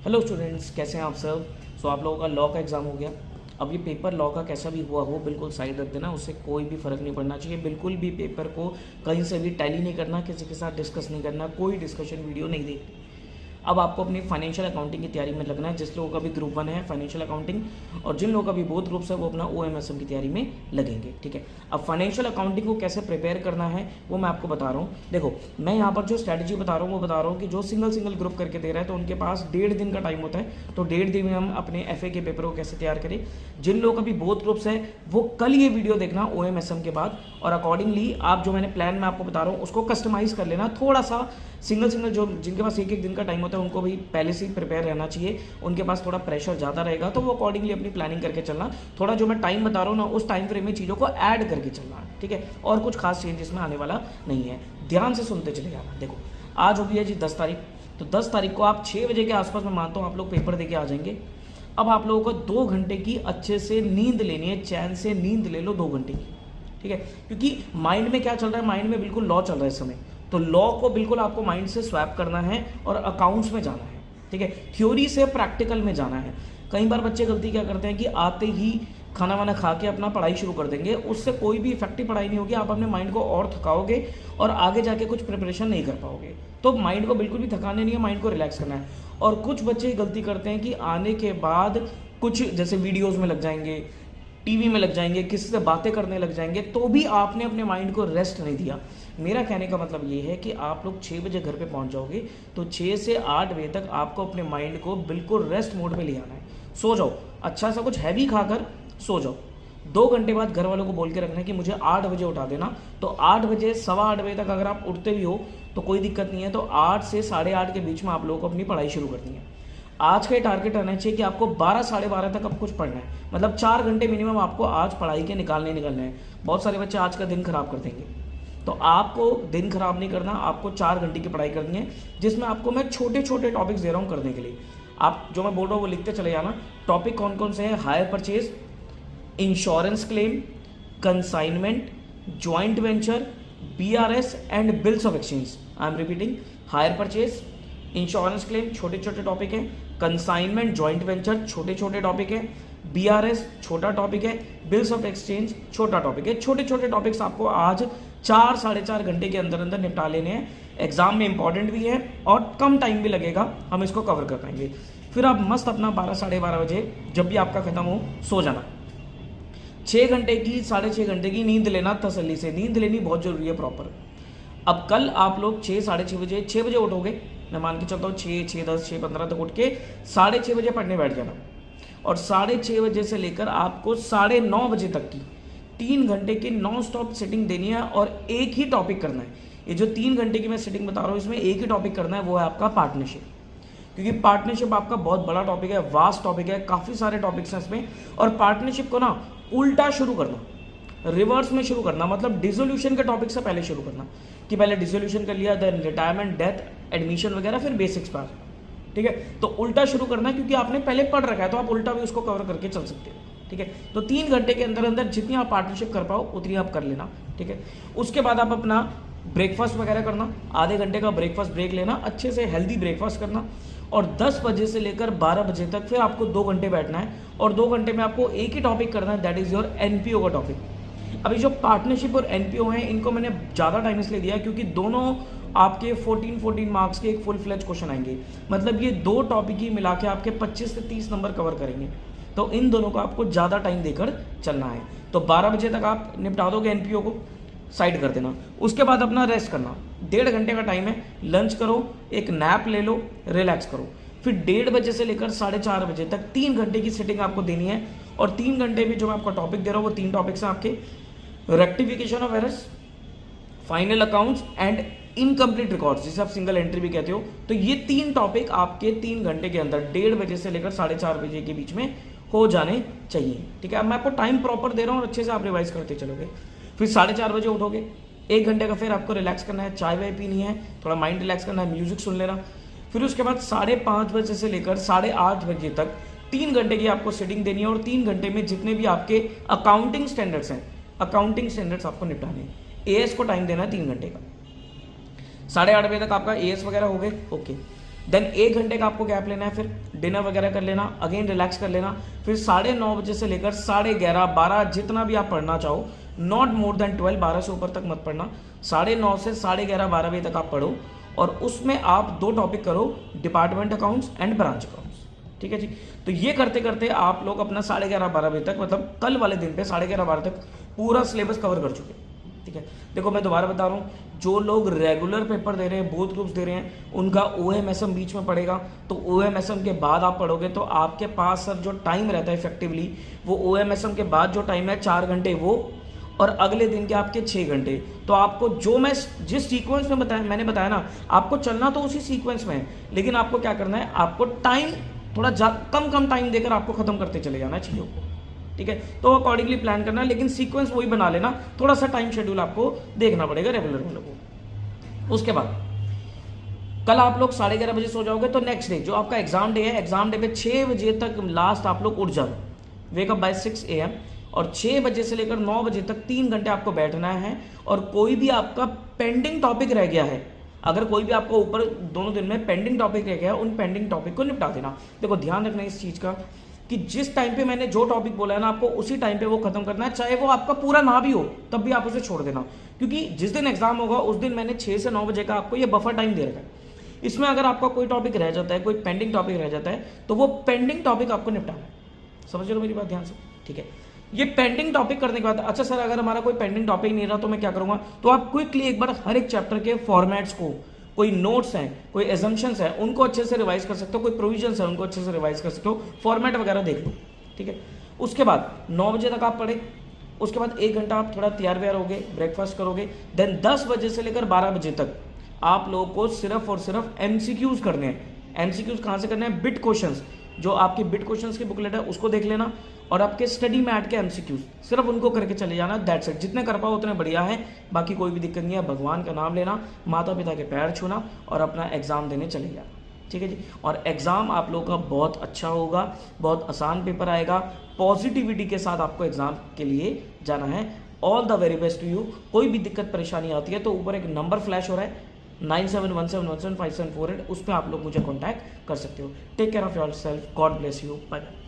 Hello students, कैसे हैं आप सब। आप लोगों का लॉ का एग्ज़ाम हो गया। अब ये पेपर लॉ का कैसा भी हुआ हो बिल्कुल साइड रख देना, उससे कोई भी फ़र्क नहीं पड़ना चाहिए। बिल्कुल भी पेपर को कहीं से भी टैली नहीं करना, किसी के साथ डिस्कस नहीं करना, कोई डिस्कशन वीडियो नहीं देखनी। अब आपको अपनी फाइनेंशियल अकाउंटिंग की तैयारी में लगना है। जिस लोगों का भी ग्रुप 1 है फाइनेंशियल अकाउंटिंग, और जिन लोगों का भी बोथ ग्रुप्स है वो अपना OMSM की तैयारी में लगेंगे। ठीक है, अब फाइनेंशियल अकाउंटिंग को कैसे प्रिपेयर करना है वो मैं आपको बता रहा हूँ। देखो, मैं यहाँ पर जो स्ट्रैटेजी बता रहा हूँ वो बता रहा हूँ कि जो सिंगल ग्रुप करके दे रहा है तो उनके पास 1.5 दिन का टाइम होता है। तो 1.5 दिन में हम अपने FA के पेपर को कैसे तैयार करें। जिन लोगों का भी बोथ ग्रुप्स है वो कल ये वीडियो देखना OMSM के बाद, और अकॉर्डिंगली आप जो मैंने प्लान में आपको बता रहा हूँ उसको कस्टमाइज़ कर लेना। थोड़ा सा सिंगल जो जिनके पास एक दिन का टाइम होता है उनको भी पहले से ही प्रिपेयर रहना चाहिए। उनके पास थोड़ा प्रेशर ज़्यादा रहेगा तो वो अकॉर्डिंगली अपनी प्लानिंग करके चलना। थोड़ा जो मैं टाइम बता रहा हूँ ना उस टाइम फ्रेम में चीज़ों को ऐड करके चलना। ठीक है, और कुछ खास चेंज इसमें आने वाला नहीं है, ध्यान से सुनते चले जाना। देखो, आज हो गई है जी 10 तारीख, तो 10 तारीख को आप 6 बजे के आसपास मैं मानता हूँ आप लोग पेपर दे के आ जाएंगे। अब आप लोगों को 2 घंटे की अच्छे से नींद लेनी है, चैन से नींद ले लो 2 घंटे की। ठीक है, क्योंकि माइंड में क्या चल रहा है, माइंड में बिल्कुल लॉ चल रहा है इस समय। तो लॉ को बिल्कुल आपको माइंड से स्वैप करना है और अकाउंट्स में जाना है। ठीक है, थ्योरी से प्रैक्टिकल में जाना है। कई बार बच्चे गलती क्या करते हैं कि आते ही खाना वाना खा के अपना पढ़ाई शुरू कर देंगे, उससे कोई भी इफेक्टिव पढ़ाई नहीं होगी। आप अपने माइंड को और थकाओगे और आगे जाके कुछ प्रिपरेशन नहीं कर पाओगे। तो माइंड को बिल्कुल भी थकाने नहीं है, माइंड को रिलैक्स करना है। और कुछ बच्चे गलती करते हैं कि आने के बाद कुछ जैसे वीडियोज़ में लग जाएंगे, टीवी में लग जाएंगे, किसी से बातें करने लग जाएंगे, तो भी आपने अपने माइंड को रेस्ट नहीं दिया। मेरा कहने का मतलब ये है कि आप लोग 6 बजे घर पे पहुंच जाओगे तो 6 से 8 बजे तक आपको अपने माइंड को बिल्कुल रेस्ट मोड में ले आना है। सो जाओ, अच्छा सा कुछ हैवी खाकर सो जाओ। 2 घंटे बाद घर वालों को बोल के रखना है कि मुझे 8 बजे उठा देना। तो 8 बजे, 8:15 बजे तक अगर आप उठते भी हो तो कोई दिक्कत नहीं है। तो 8 से 8:30 के बीच में आप लोगों को अपनी पढ़ाई शुरू करनी है। आज का टारगेट रहना चाहिए कि आपको 12 12:30 तक अब कुछ पढ़ना है। मतलब 4 घंटे मिनिमम आपको आज पढ़ाई के निकालने हैं। बहुत सारे बच्चे आज का दिन खराब कर देंगे, तो आपको दिन खराब नहीं करना, आपको 4 घंटे की पढ़ाई करनी है, जिसमें आपको मैं छोटे छोटे टॉपिक्स दे रहा हूँ करने के लिए। आप जो मैं बोल रहा हूँ वो लिखते चले जाना। टॉपिक कौन कौन से हैं? Hire purchase, insurance claim, consignment, joint venture, BRS and bills of exchange. I am repeating, hire purchase, insurance claim छोटे छोटे टॉपिक है, कंसाइनमेंट जॉइंट वेंचर छोटे छोटे टॉपिक है, BRS छोटा टॉपिक है, बिल्स ऑफ एक्सचेंज छोटा टॉपिक है। छोटे छोटे टॉपिक्स आपको आज 4 4.5 घंटे के अंदर अंदर निपटा लेने हैं। एग्जाम में इंपॉर्टेंट भी है और कम टाइम भी लगेगा, हम इसको कवर कर पाएंगे। फिर आप मस्त अपना 12 12:30 बजे जब भी आपका खत्म हो सो जाना। 6 घंटे की 6.5 घंटे की नींद लेना, तसल्ली से नींद लेनी बहुत जरूरी है प्रॉपर। अब कल आप लोग 6 6:30 बजे 6 बजे उठोगे, मैं मान के चलता हूँ 6 6:10 6:15 तक उठ के 6:30 बजे पढ़ने बैठ जाना। और 6:30 बजे से लेकर आपको 9:30 बजे तक की 3 घंटे की नॉन स्टॉप सिटिंग देनी है और एक ही टॉपिक करना है। ये जो 3 घंटे की मैं सिटिंग बता रहा हूँ इसमें एक ही टॉपिक करना है, वो है आपका पार्टनरशिप। क्योंकि पार्टनरशिप आपका बहुत बड़ा टॉपिक है, वास्ट टॉपिक है, काफ़ी सारे टॉपिक्स हैं इसमें। और पार्टनरशिप को ना उल्टा शुरू करना, रिवर्स में शुरू करना, मतलब डिसोल्यूशन के टॉपिक से पहले शुरू करना कि पहले डिसोल्यूशन कर लिया, देन रिटायरमेंट, डेथ, एडमिशन वगैरह, फिर बेसिक्स पर। ठीक है, तो उल्टा शुरू करना है क्योंकि आपने पहले पढ़ रखा है, तो आप उल्टा भी उसको कवर करके चल सकते हो। ठीक है, तो 3 घंटे के अंदर अंदर जितनी आप पार्टनरशिप कर पाओ उतनी आप कर लेना। ठीक है, उसके बाद आप अपना ब्रेकफास्ट वगैरह करना, आधे घंटे का ब्रेकफास्ट ब्रेक लेना, अच्छे से हेल्दी ब्रेकफास्ट करना। और 10 बजे से लेकर 12 बजे तक फिर आपको 2 घंटे बैठना है और 2 घंटे में आपको एक ही टॉपिक करना है, दैट इज़ योर NPO का टॉपिक। अभी जो पार्टनरशिप और NPO हैं इनको मैंने ज़्यादा टाइम इसलिए दिया क्योंकि दोनों आपके 14 मार्क्स के एक फुल फ्लेज क्वेश्चन आएंगे। मतलब ये 2 टॉपिक ही मिला के आपके 25 से 30 नंबर कवर करेंगे। तो इन दोनों को आपको ज़्यादा टाइम देकर चलना है। तो 12 बजे तक आप निपटा दोगे NPO को, साइड कर देना। उसके बाद अपना रेस्ट करना, 1.5 घंटे का टाइम है, लंच करो, एक नैप ले लो, रिलैक्स करो। फिर 1:30 बजे से लेकर 4:30 बजे तक 3 घंटे की सिटिंग आपको देनी है। और 3 घंटे में जो मैं आपको टॉपिक दे रहा हूँ वो 3 टॉपिक्स हैं आपके, rectification of errors, final accounts and incomplete records, जिसे आप सिंगल एंट्री भी कहते हो। तो ये 3 टॉपिक आपके 3 घंटे के अंदर 1:30 बजे से लेकर 4:30 बजे के बीच में हो जाने चाहिए। ठीक है, अब मैं आपको टाइम प्रॉपर दे रहा हूँ और अच्छे से आप रिवाइज करते चलोगे। फिर 4:30 बजे उठोगे, 1 घंटे का फिर आपको रिलैक्स करना है, चाय वाय पीनी है, थोड़ा माइंड रिलैक्स करना है, म्यूजिक सुन लेना। फिर उसके बाद 5:30 बजे से लेकर 8:30 बजे तक 3 घंटे की आपको सिटिंग देनी है और 3 घंटे में जितने भी आपके अकाउंटिंग स्टैंडर्ड्स हैं, अकाउंटिंग स्टैंडर्ड्स आपको निपटाने हैं। AS को टाइम देना है 3 घंटे का। 8:30 बजे तक आपका AS वगैरह हो गए, ओके। देन 1 घंटे का आपको गैप लेना है, फिर डिनर वगैरह कर लेना, अगेन रिलैक्स कर लेना, फिर 9:30 बजे से लेकर 11:30 12 जितना भी आप पढ़ना चाहो, नॉट मोर देन 12, 12 से ऊपर तक मत पढ़ना, 9:30 से 11:30 12 बजे तक आप पढ़ो और उसमें आप 2 टॉपिक करो, department accounts and branch accounts. ठीक है जी। तो ये करते करते आप लोग अपना 11:30 12 बजे तक, मतलब कल वाले दिन पे 11:30 12 तक पूरा सिलेबस कवर कर चुके। ठीक है, देखो मैं दोबारा बता रहा हूँ, जो लोग रेगुलर पेपर दे रहे हैं, बोथ ग्रुप्स दे रहे हैं, उनका OMSM बीच में पड़ेगा, तो OMSM के बाद आप पढ़ोगे तो आपके पास सर जो टाइम रहता है इफेक्टिवली, वो OMSM के बाद जो टाइम है 4 घंटे वो, और अगले दिन के आपके 6 घंटे। तो आपको जो मैं जिस सीक्वेंस में मैंने बताया ना, आपको चलना तो उसी सीक्वेंस में है, लेकिन आपको क्या करना है, आपको टाइम थोड़ा कम टाइम देकर आपको खत्म करते चले जाना है चीज़ों को। ठीक है, तो अकॉर्डिंगली प्लान करना, लेकिन सीक्वेंस वही बना लेना, थोड़ा सा टाइम शेड्यूल आपको देखना पड़ेगा रेगुलर वालों को। उसके बाद कल आप लोग 11:30 बजे सो जाओगे, तो नेक्स्ट डे जो आपका एग्जाम डे है, एग्जाम डे पे 6 बजे तक लास्ट आप लोग उठ जाओ, वेकअप बाय 6 AM, और 6 बजे से लेकर 9 बजे तक 3 घंटे आपको बैठना है। और कोई भी आपका पेंडिंग टॉपिक रह गया है, अगर कोई भी आपको ऊपर दोनों दिन में पेंडिंग टॉपिक रह गया है, उन पेंडिंग टॉपिक को निपटा देना। देखो ध्यान रखना इस चीज़ का कि जिस टाइम पे मैंने जो टॉपिक बोला है ना, आपको उसी टाइम पे वो खत्म करना है, चाहे वो आपका पूरा ना भी हो तब भी आप उसे छोड़ देना, क्योंकि जिस दिन एग्जाम होगा उस दिन मैंने 6 से 9 बजे का आपको ये बफर टाइम दे रखा है। इसमें अगर आपका कोई टॉपिक रह जाता है, कोई पेंडिंग टॉपिक रह जाता है, तो वो पेंडिंग टॉपिक आपको निपटाना है। समझ लो मेरी बात ध्यान से। ठीक है, ये पेंडिंग टॉपिक करने के बाद, अच्छा सर अगर हमारा कोई पेंडिंग टॉपिक नहीं रहा तो मैं क्या करूंगा, तो आप क्विकली एक बार हर एक चैप्टर के फॉर्मेट्स को, कोई नोट्स हैं, कोई एजम्पशंस हैं, उनको अच्छे से रिवाइज कर सकते हो, कोई प्रोविजंस हैं उनको अच्छे से रिवाइज कर सकते हो, फॉर्मेट वगैरह देख लो। ठीक है, उसके बाद 9 बजे तक आप पढ़े, उसके बाद 1 घंटा आप थोड़ा तैयार व्यार होगे, ब्रेकफास्ट करोगे, देन 10 बजे से लेकर 12 बजे तक आप लोगों को सिर्फ और सिर्फ MCQs करने हैं। MCQs कहाँ से करने हैं, बिट क्वेश्चंस, जो आपकी बिट क्वेश्चंस की बुकलेट है उसको देख लेना, और आपके स्टडी मैट के MCQs सिर्फ उनको करके चले जाना, दैट्स इट। जितने कर पाओ उतने बढ़िया है, बाकी कोई भी दिक्कत नहीं है। भगवान का नाम लेना, माता पिता के पैर छूना और अपना एग्जाम देने चले जाना। ठीक है जी, और एग्जाम आप लोगों का बहुत अच्छा होगा, बहुत आसान पेपर आएगा, पॉजिटिविटी के साथ आपको एग्जाम के लिए जाना है। All the very best to you. कोई भी दिक्कत परेशानी आती है तो ऊपर एक नंबर फ्लैश हो रहा है 9717175748, उस पर आप लोग मुझे कॉन्टैक्ट कर सकते हो। Take care of yourself, God bless you, bye bye.